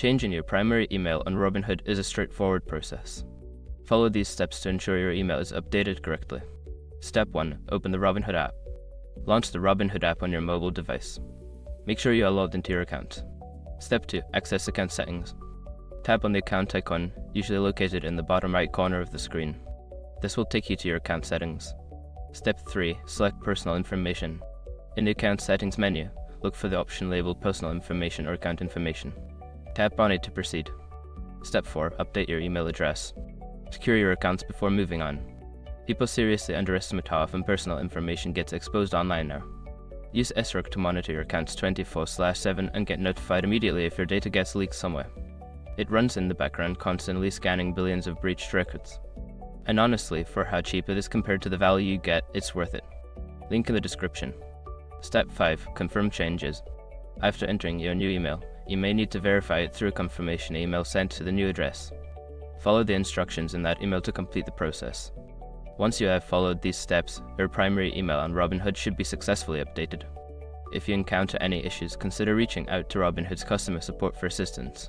Changing your primary email on Robinhood is a straightforward process. Follow these steps to ensure your email is updated correctly. Step 1. Open the Robinhood app. Launch the Robinhood app on your mobile device. Make sure you are logged into your account. Step 2. Access account settings. Tap on the account icon, usually located in the bottom right corner of the screen. This will take you to your account settings. Step 3. Select personal information. In the account settings menu, look for the option labeled personal information or account information. Tap on it to proceed. Step 4. Update your email address. Secure your accounts before moving on. People seriously underestimate how often personal information gets exposed online now. Use SROC to monitor your accounts 24/7 and get notified immediately if your data gets leaked somewhere. It runs in the background, constantly scanning billions of breached records. And honestly, for how cheap it is compared to the value you get, it's worth it. Link in the description. Step 5. Confirm changes. After entering your new email, you may need to verify it through a confirmation email sent to the new address. Follow the instructions in that email to complete the process. Once you have followed these steps, your primary email on Robinhood should be successfully updated. If you encounter any issues, consider reaching out to Robinhood's customer support for assistance.